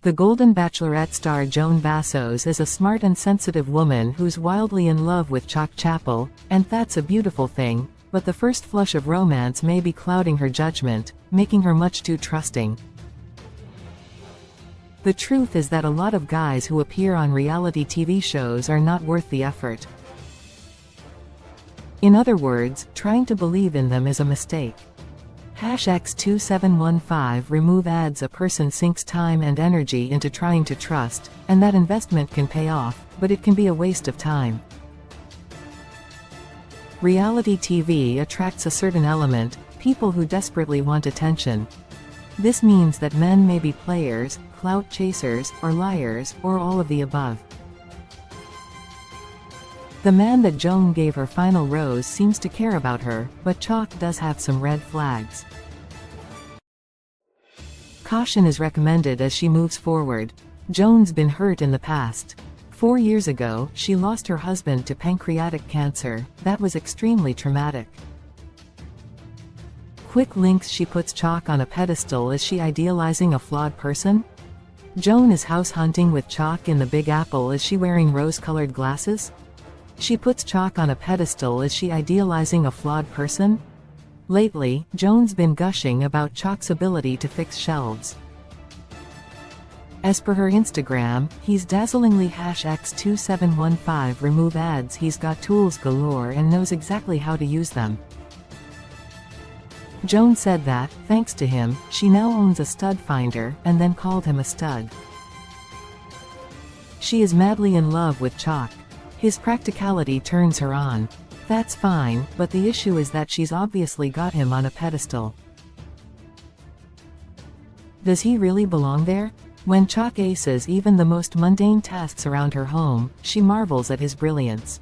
The Golden Bachelorette star Joan is a smart and sensitive woman who's wildly in love with Chock, and that's a beautiful thing, but the first flush of romance may be clouding her judgment, making her much too trusting. The truth is that a lot of guys who appear on reality TV shows are not worth the effort. In other words, trying to believe in them is a mistake. #X2715 Remove ads. A person sinks time and energy into trying to trust, and that investment can pay off, but it can be a waste of time. Reality TV attracts a certain element, people who desperately want attention. This means that men may be players, clout chasers, or liars, or all of the above. The man that Joan gave her final rose seems to care about her, but Chock does have some red flags. Caution is recommended as she moves forward. Joan's been hurt in the past. 4 years ago, she lost her husband to pancreatic cancer. That was extremely traumatic. Quick links. She puts Chock on a pedestal. Is she idealizing a flawed person? Joan is house hunting with Chock in the Big Apple. Is she wearing rose-colored glasses? She puts Chock on a pedestal. Is she idealizing a flawed person? Lately, Joan's been gushing about Chock's ability to fix shelves. As per her Instagram, he's dazzlingly #X2715 Remove ads. He's got tools galore and knows exactly how to use them. Joan said that, thanks to him, she now owns a stud finder, and then called him a stud. She is madly in love with Chock. His practicality turns her on. That's fine, but the issue is that she's obviously got him on a pedestal. Does he really belong there? When Chock aces even the most mundane tasks around her home, she marvels at his brilliance.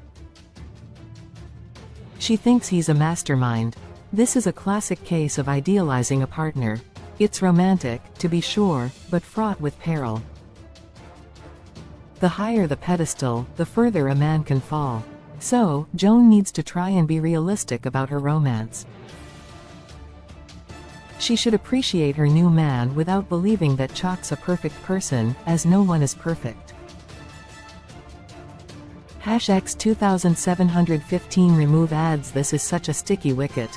She thinks he's a mastermind. This is a classic case of idealizing a partner. It's romantic, to be sure, but fraught with peril. The higher the pedestal, the further a man can fall. So, Joan needs to try and be realistic about her romance. She should appreciate her new man without believing that Chock's a perfect person, as no one is perfect. #X2715 Remove ads. This is such a sticky wicket.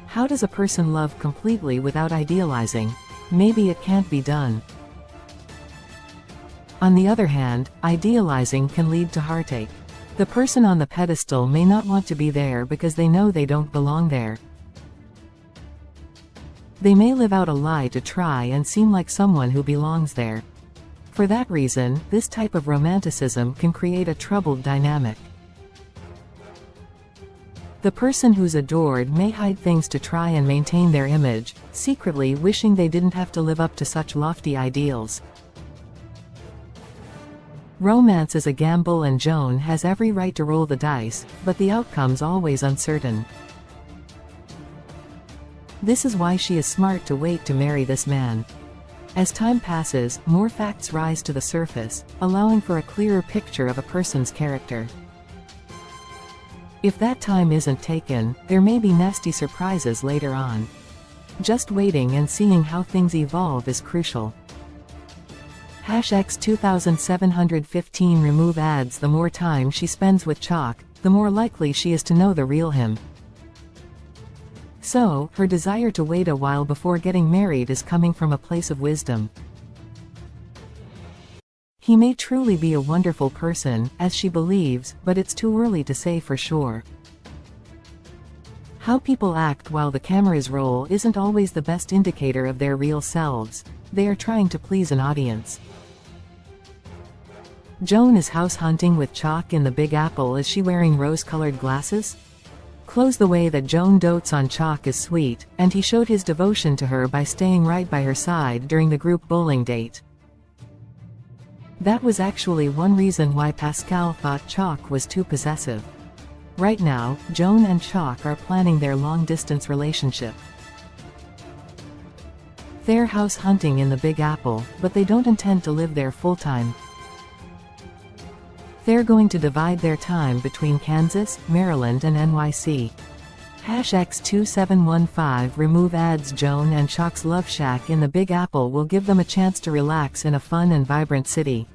How does a person love completely without idealizing? Maybe it can't be done. On the other hand, idealizing can lead to heartache. The person on the pedestal may not want to be there because they know they don't belong there. They may live out a lie to try and seem like someone who belongs there. For that reason, this type of romanticism can create a troubled dynamic. The person who's adored may hide things to try and maintain their image, secretly wishing they didn't have to live up to such lofty ideals. Romance is a gamble and Joan has every right to roll the dice, but the outcome's always uncertain. This is why she is smart to wait to marry this man. As time passes, more facts rise to the surface, allowing for a clearer picture of a person's character. If that time isn't taken, there may be nasty surprises later on. Just waiting and seeing how things evolve is crucial. #X2715 Remove ads. The more time she spends with Chock, the more likely she is to know the real him. So, her desire to wait a while before getting married is coming from a place of wisdom. He may truly be a wonderful person, as she believes, but it's too early to say for sure. How people act while the cameras roll isn't always the best indicator of their real selves. They are trying to please an audience. Joan is house hunting with Chock in the Big Apple. Is she wearing rose-colored glasses? Close. The way that Joan dotes on Chock is sweet, and he showed his devotion to her by staying right by her side during the group bowling date. That was actually one reason why Pascal thought Chock was too possessive. Right now, Joan and Chock are planning their long-distance relationship. They're house hunting in the Big Apple, but they don't intend to live there full-time. They're going to divide their time between Kansas, Maryland and NYC. #X2715 remove ads. Joan and Chock's love shack in the Big Apple will give them a chance to relax in a fun and vibrant city.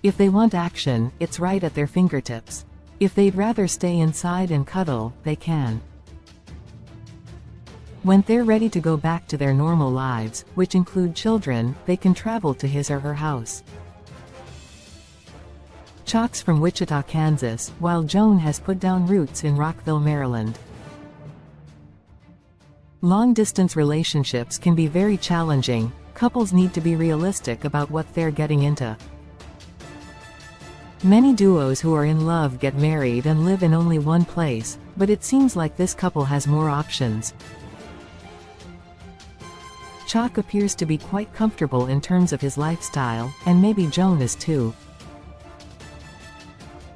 If they want action, it's right at their fingertips. If they'd rather stay inside and cuddle, they can. When they're ready to go back to their normal lives, which include children, they can travel to his or her house. Chock's from Wichita, Kansas, while Joan has put down roots in Rockville, Maryland. Long-distance relationships can be very challenging. Couples need to be realistic about what they're getting into. Many duos who are in love get married and live in only one place, but it seems like this couple has more options. Chock appears to be quite comfortable in terms of his lifestyle, and maybe Joan is too.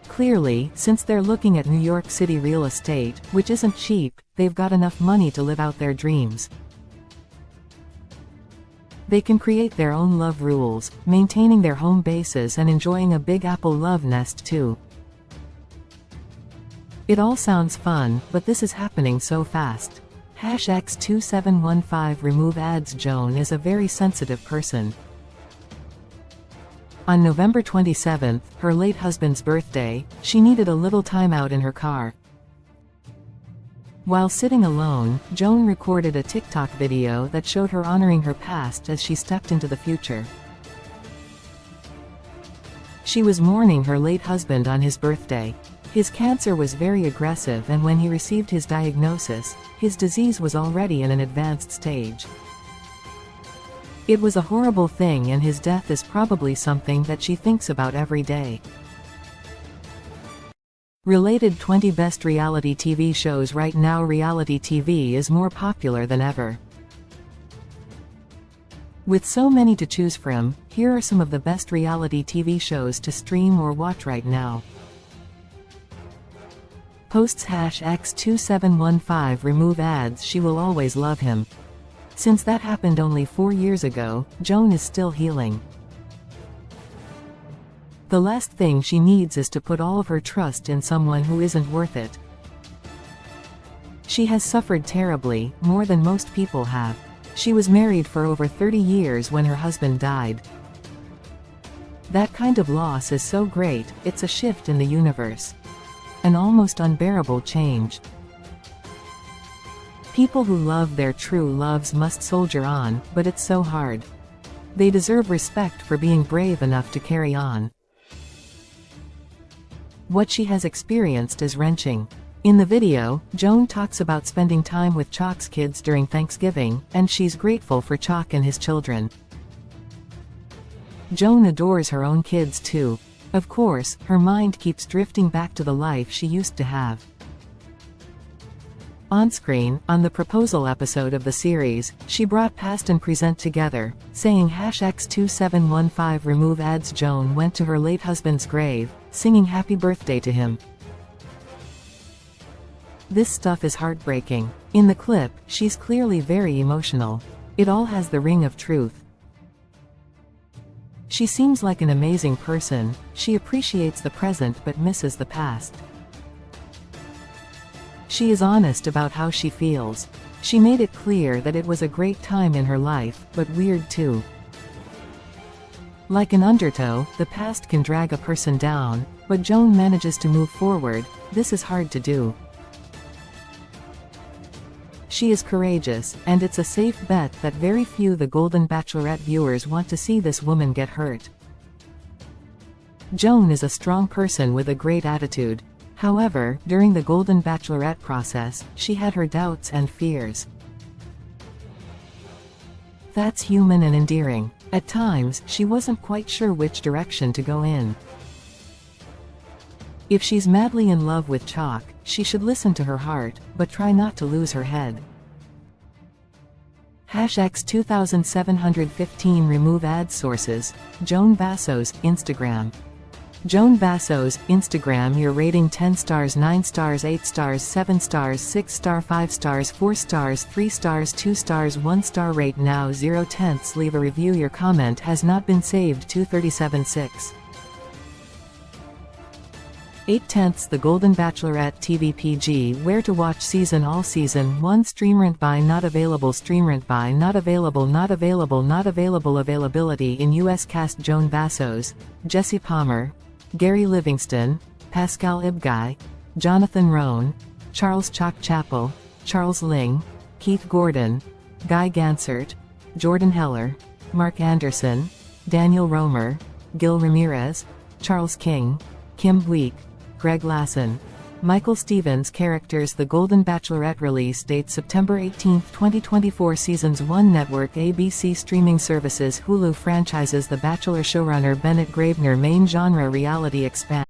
Clearly, since they're looking at New York City real estate, which isn't cheap, they've got enough money to live out their dreams. They can create their own love rules, maintaining their home bases and enjoying a Big Apple love nest too. It all sounds fun, but this is happening so fast. #X2715 remove ads. Joan is a very sensitive person. On November 27th, her late husband's birthday, she needed a little time out in her car. While sitting alone, Joan recorded a TikTok video that showed her honoring her past as she stepped into the future. She was mourning her late husband on his birthday. His cancer was very aggressive, and when he received his diagnosis, his disease was already in an advanced stage. It was a horrible thing, and his death is probably something that she thinks about every day. Related 20 best reality TV shows. Right now reality TV is more popular than ever. With so many to choose from, here are some of the best reality TV shows to stream or watch right now. Posts #X2715 remove ads. She will always love him. Since that happened only 4 years ago, Joan is still healing. The last thing she needs is to put all of her trust in someone who isn't worth it. She has suffered terribly, more than most people have. She was married for over 30 years when her husband died. That kind of loss is so great, it's a shift in the universe. An almost unbearable change. People who love their true loves must soldier on, but it's so hard. They deserve respect for being brave enough to carry on. What she has experienced is wrenching. In the video, Joan talks about spending time with Chock's kids during Thanksgiving, and she's grateful for Chock and his children. Joan adores her own kids too. Of course, her mind keeps drifting back to the life she used to have. On-screen, on the proposal episode of the series, she brought past and present together, saying #X2715 remove ads. Joan went to her late husband's grave, singing happy birthday to him. This stuff is heartbreaking. In the clip, she's clearly very emotional. It all has the ring of truth. She seems like an amazing person. She appreciates the present but misses the past. She is honest about how she feels. She made it clear that it was a great time in her life, but weird too. Like an undertow, the past can drag a person down, but Joan manages to move forward. This is hard to do. She is courageous, and it's a safe bet that very few the Golden Bachelorette viewers want to see this woman get hurt. Joan is a strong person with a great attitude. However, during the Golden Bachelorette process, she had her doubts and fears. That's human and endearing. At times, she wasn't quite sure which direction to go in. If she's madly in love with Chock, she should listen to her heart, but try not to lose her head. #X2715 remove ad. Sources, Joan Basso's, Instagram. Joan Basso's, Instagram. Your rating 10 stars, 9 stars, 8 stars, 7 stars, 6 star, 5 stars, 4 stars, 3 stars, 2 stars, 1 star. Rate now 0/10. Leave a review. Your comment has not been saved. 237.6 8/10 The Golden Bachelorette TV PG Where to watch season all season 1 Stream rent buy not available Stream rent buy not available not available not available Availability in US cast Joan Bassos, Jesse Palmer, Gary Livingston, Pascal Ibgay, Jonathan Roan, Charles Chock Chappell, Charles Ling, Keith Gordon, Guy Gansert, Jordan Heller, Mark Anderson, Daniel Romer, Gil Ramirez, Charles King, Kim Buick, Greg Lasson, Michael Stevens Characters The Golden Bachelorette Release date September 18, 2024 Seasons 1 Network ABC Streaming Services Hulu Franchises The Bachelor Showrunner Bennett Graebner Main Genre Reality Expand